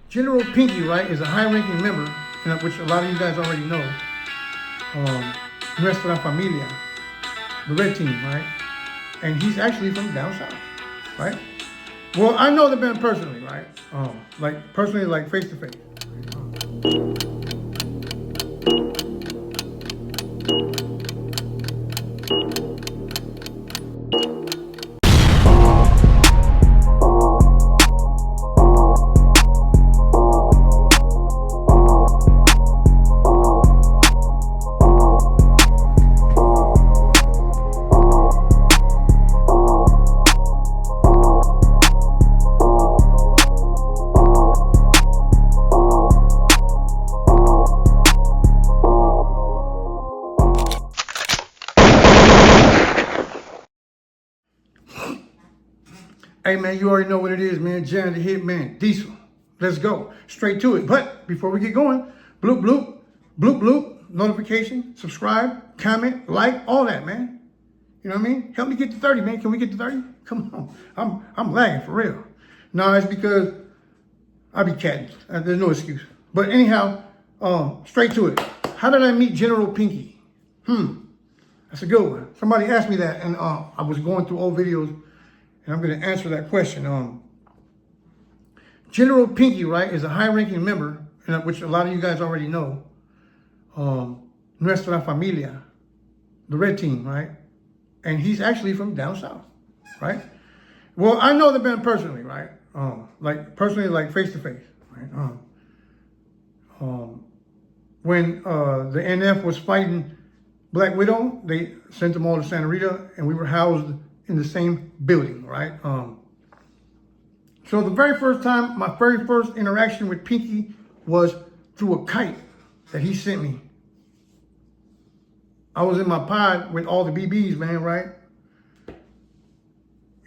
General Pinky, right, is a high-ranking member, which a lot of you guys already know. Nuestra Familia, the red team, right? And he's actually from down south, right? Well, I know the man personally, right? Like personally, like face to face. Hey man, you already know what it is, man. Jan the Hitman, Diesel. Let's go. Straight to it. But before we get going, bloop, bloop, bloop, bloop, notification, subscribe, comment, like, all that, man. You know what I mean? Help me get to 30, man. Can we get to 30? Come on. I'm lagging for real. No, it's because I be catting. There's no excuse. But anyhow, straight to it. How did I meet General Pinky? That's a good one. Somebody asked me that, and I was going through old videos, and I'm going to answer that question. General Pinky, right, is a high-ranking member, which a lot of you guys already know. Nuestra Familia, the red team, right? And he's actually from down south, right? Well, I know the man personally, right? Like personally, like face to face, right? When the NF was fighting Black Widow, they sent them all to Santa Rita, and we were housed in the same building, right? So the very first time, my very first interaction with Pinky was through a kite that he sent me. I was in my pod with all the BBs, man, right?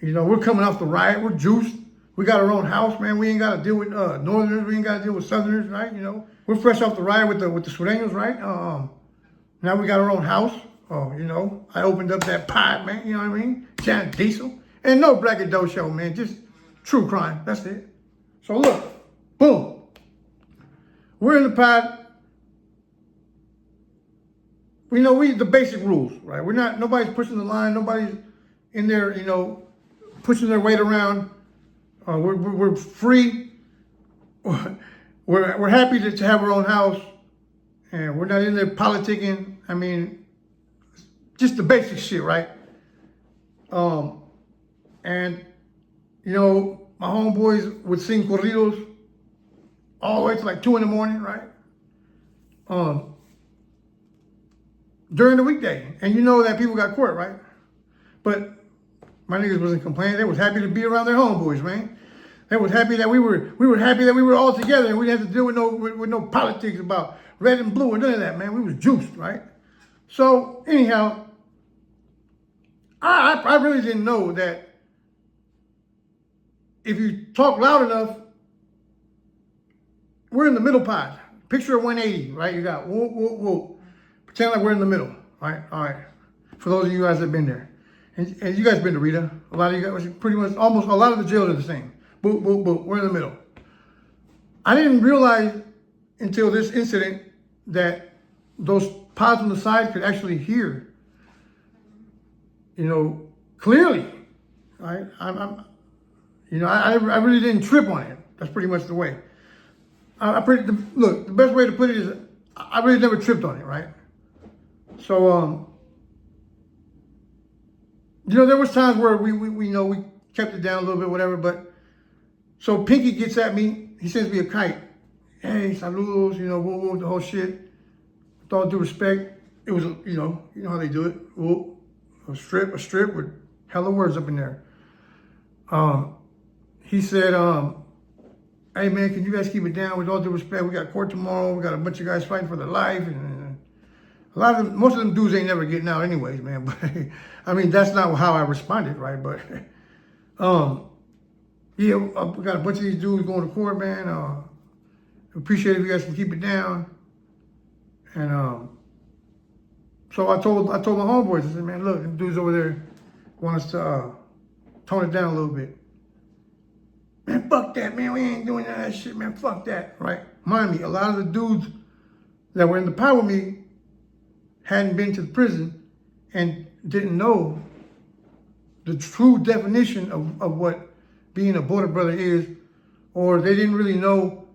You know, we're coming off the riot, we're juiced. We got our own house, man. We ain't got to deal with Northerners, we ain't got to deal with Southerners, right? You know, we're fresh off the riot with the Sureños, right? Now we got our own house. You know, I opened up that pod, man, you know what I mean? Giant Diesel. And no braggadocio show, man, just true crime, that's it. So look, boom. We're in the pod. We know the basic rules, right? Nobody's pushing the line, nobody's in there, you know, pushing their weight around. We're free. We're happy to have our own house, and we're not in there politicking. I mean, just the basic shit, right? And you know, my homeboys would sing corridos all the way to like 2 in the morning, right? During the weekday, and you know that people got court, right? But my niggas wasn't complaining. They was happy to be around their homeboys, man. They was happy that we were happy that we were all together, and we didn't have to deal with no politics about red and blue and none of that, man. We was juiced, right? So anyhow, I really didn't know that if you talk loud enough, we're in the middle pod. Picture a 180, right? You got whoop, whoop, whoop. Pretend like we're in the middle, right? All right. For those of you guys that have been there. And you guys been to Rita. A lot of you guys, pretty much, almost a lot of the jails are the same. Boop, boop, boop. We're in the middle. I didn't realize until this incident that those pods on the side could actually hear, you know, clearly, right? I really didn't trip on it. That's pretty much the way. Look, the best way to put it is I really never tripped on it, right? So, you know, there was times where we kept it down a little bit, whatever, but so Pinky gets at me, he sends me a kite. Hey, saludos, you know, woo, the whole shit. With all due respect, it was, you know how they do it. Woo, a strip with hella words up in there. He said, hey man, can you guys keep it down? With all due respect, we got court tomorrow. We got a bunch of guys fighting for their life, and most of them dudes ain't never getting out anyways, man. But I mean, that's not how I responded, right? But yeah, we got a bunch of these dudes going to court, man. Appreciate if you guys can keep it down. And so I told my homeboys, I said, man, look, them dudes over there want us to tone it down a little bit. Man, fuck that, man. We ain't doing none of that shit, man. Fuck that, right? Mind me, a lot of the dudes that were in the power with me hadn't been to the prison and didn't know the true definition of what being a border brother is, or they didn't really know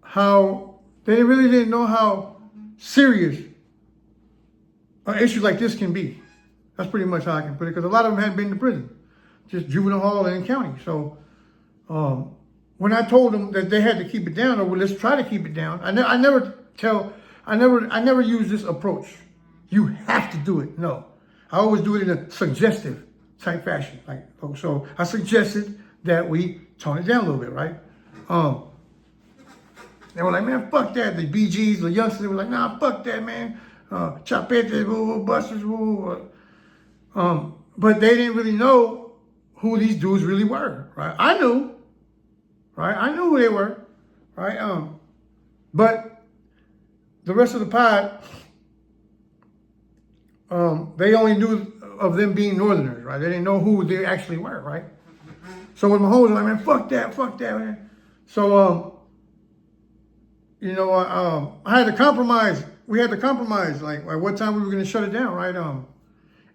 how they really didn't know how serious an issue like this can be. That's pretty much how I can put it, because a lot of them hadn't been to prison, just juvenile hall and county. So when I told them that they had to keep it down, or well, let's try to keep it down, I never use this approach. You have to do it. No, I always do it in a suggestive type fashion. Like, so I suggested that we tone it down a little bit, right? They were like, man, fuck that. The BGs, the youngsters, they were like, nah, fuck that, man. Chapete, busters, but they didn't really know who these dudes really were, right? I knew, right? I knew who they were, right? But the rest of the pod, they only knew of them being Northerners, right? They didn't know who they actually were, right? So when my homies were like, man, fuck that, man. So, I had to compromise. We had to compromise, like what time we were going to shut it down, right?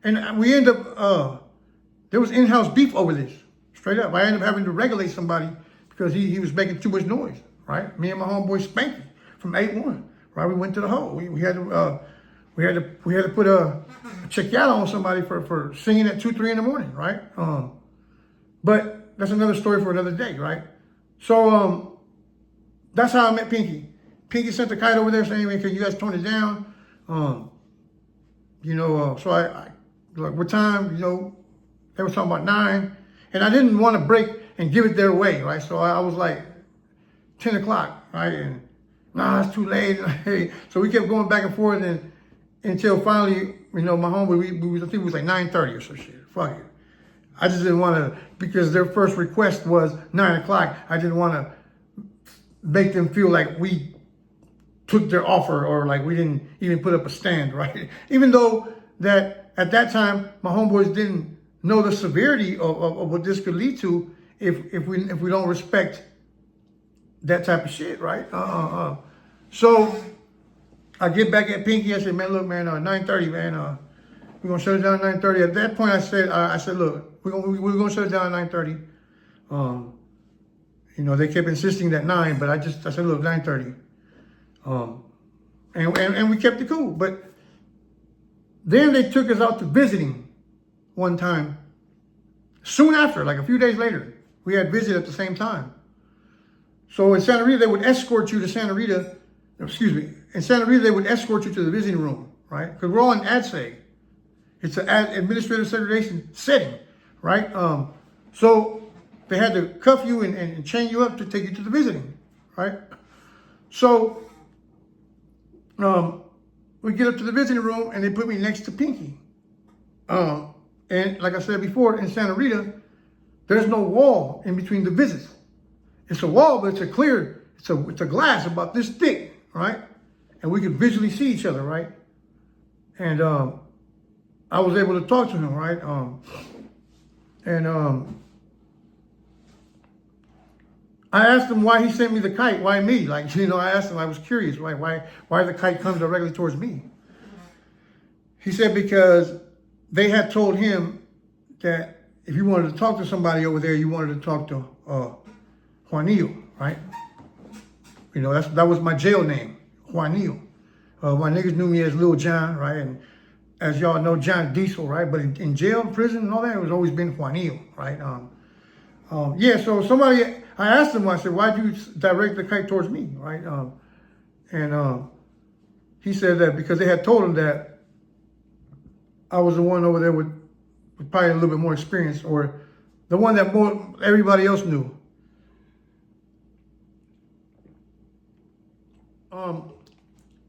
And we ended up, there was in-house beef over this, straight up. I ended up having to regulate somebody because he was making too much noise, right? Me and my homeboy Spanky from 8-1, right? We went to the hole. We had to put a check out on somebody for singing at 2, 3 in the morning, right? But that's another story for another day, right? So that's how I met Pinky. Pinky sent the kite over there saying, "Can you guys tone it down?" So I like, what time? They were talking about 9, and I didn't want to break and give it their way, right? So I was like 10 o'clock, right? And nah, it's too late. So we kept going back and forth, and until finally, my homeboy, I think it was like 9:30 or some shit. Fuck it. I just didn't want to, because their first request was 9 o'clock. I didn't want to make them feel like we took their offer, or like we didn't even put up a stand, right? Even though that at that time, my homeboys didn't know the severity of what this could lead to if we don't respect that type of shit, right? So I get back at Pinky. I said, man, look, man, 9:30, man. We're gonna shut it down at 9:30. At that point, I said, look, we're gonna shut it down at 9:30. They kept insisting that 9, but I said, look, 9:30. And we kept it cool. But then they took us out to visiting one time. Soon after, like a few days later, we had visit at the same time. So in Santa Rita, they would escort you to Santa Rita. In Santa Rita, they would escort you to the visiting room, right? Because we're all in ADSEG. It's an administrative segregation setting, right? So they had to cuff you and chain you up to take you to the visiting, right? So we get up to the visiting room, and they put me next to Pinky. And like I said before, in Santa Rita, there's no wall in between the visits. It's a wall, but it's a glass about this thick, right? And we can visually see each other, right? And I was able to talk to him, right? I asked him why he sent me the kite. Why me? I asked him. I was curious. Why the kite comes directly towards me? He said because they had told him that if you wanted to talk to somebody over there, you wanted to talk to Juanillo, right? That was my jail name, Juanillo. My niggas knew me as Lil John, right? And as y'all know, John Diesel, right? But in jail, prison, and all that, it was always been Juanillo, right? So I asked him, I said, why'd you direct the kite towards me, right? He said that because they had told him that I was the one over there with probably a little bit more experience, or the one that everybody else knew.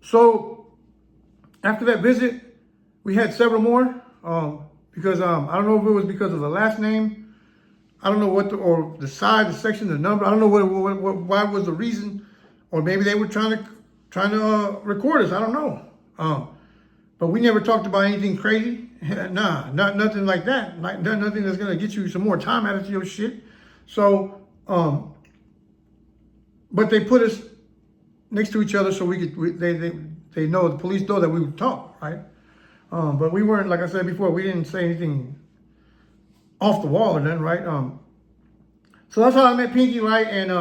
So after that visit, we had several more because I don't know if it was because of the last name. I don't know or the size, the section, the number. I don't know why was the reason, or maybe they were trying to record us. I don't know. But we never talked about anything crazy. Nah, nothing like that. Like nothing that's gonna get you some more time out of your shit. So, but they put us next to each other so they know, the police know that we would talk, right? But we weren't, like I said before, we didn't say anything off the wall or nothing, right? So that's how I met Pinky, right? And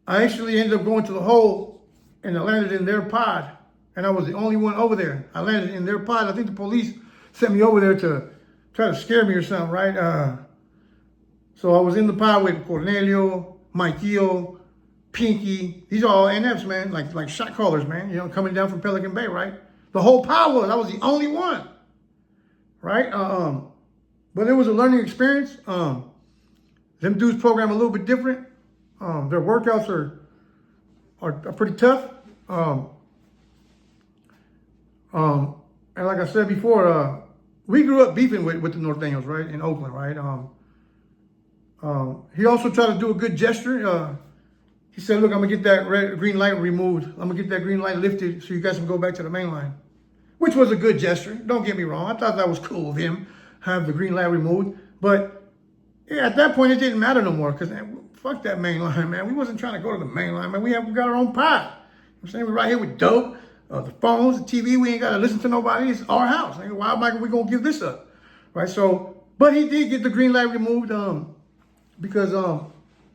I actually ended up going to the hole and I landed in their pod. And I was the only one over there. I landed in their pod. I think the police sent me over there to try to scare me or something, right? So I was in the pod with Cornelio, Mikeo, Pinky. These are all NFs, man, like shot callers, man. You know, coming down from Pelican Bay, right? The whole pod I was the only one, right? But it was a learning experience. Them dudes program a little bit different. Their workouts are pretty tough. And like I said before, we grew up beefing with the Norteños, right, in Oakland, right? He also tried to do a good gesture. He said, look, I'm going to get that green light removed. I'm going to get that green light lifted so you guys can go back to the main line, which was a good gesture. Don't get me wrong. I thought that was cool of him, have the green light removed. But yeah, at that point, it didn't matter no more because fuck that main line, man. We wasn't trying to go to the main line, man. We got our own pod. I'm saying we're right here with dope. The phones, the TV, we ain't got to listen to nobody. It's our house. Why am we going to give this up? Right? So, but he did get the green light removed because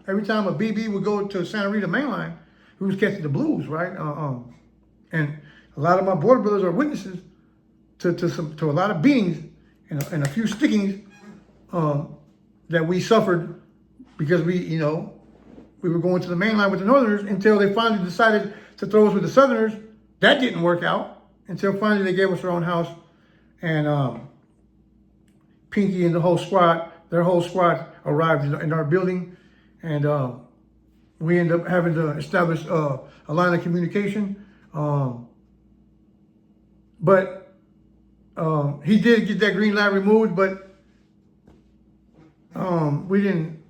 every time a BB would go to Santa Rita mainline, he was catching the blues, right? And a lot of my border brothers are witnesses to a lot of beatings and a few stickings that we suffered because we were going to the mainline with the Northerners until they finally decided to throw us with the Southerners. That didn't work out until finally they gave us our own house, and Pinky and their whole squad arrived in our building, and we ended up having to establish a line of communication. But he did get that green light removed, but we didn't.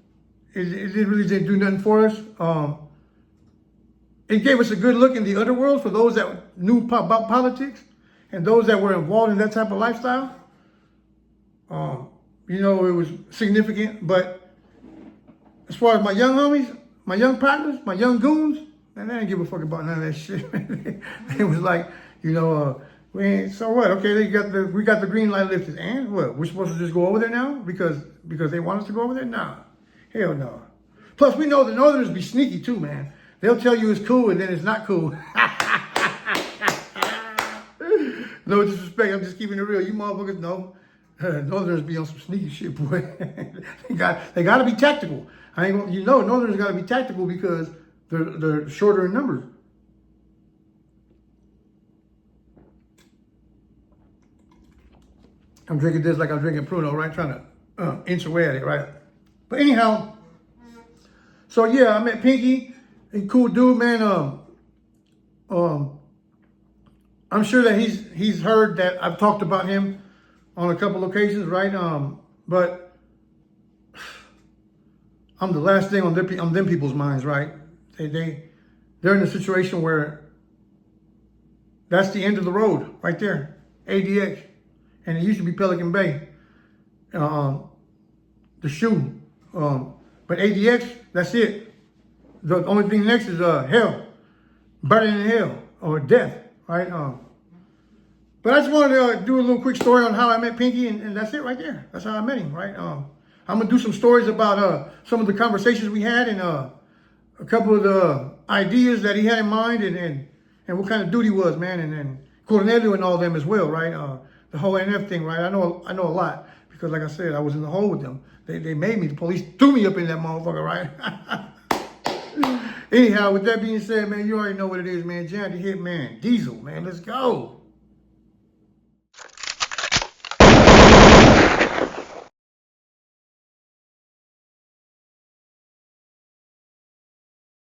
It really didn't do nothing for us. It gave us a good look in the underworld for those that knew about politics and those that were involved in that type of lifestyle. It was significant, but as far as my young homies, my young partners, my young goons, man, they didn't give a fuck about none of that shit. It was like, so what? Okay, we got the green light lifted, and what? We're supposed to just go over there now because they want us to go over there? Nah, hell no. Plus, we know the Northerners be sneaky too, man. They'll tell you it's cool and then it's not cool. No disrespect, I'm just keeping it real. You motherfuckers know. Northerners be on some sneaky shit, boy. they got to be tactical. Northerners got to be tactical because they're shorter in numbers. I'm drinking this like I'm drinking Pruno, right? Trying to inch away at it, right? But anyhow, so yeah, I met Pinky. A cool dude, man. I'm sure that he's heard that I've talked about him on a couple occasions, right? But I'm the last thing on them people's minds, right? They're in a situation where that's the end of the road, right there, ADX, and it used to be Pelican Bay, the shoe, but ADX, that's it. The only thing next is hell, burning in hell, or death, right? But I just wanted to do a little quick story on how I met Pinky, and that's it right there. That's how I met him, right? I'm gonna do some stories about some of the conversations we had and a couple of the ideas that he had in mind, and what kind of dude he was, man, and Cornelio and all them as well, right? The whole NF thing, right? I know a lot because, like I said, I was in the hole with them. They made me. The police threw me up in that motherfucker, right? Anyhow, with that being said, man, you already know what it is, man. John the Hitman, Diesel, man. Let's go.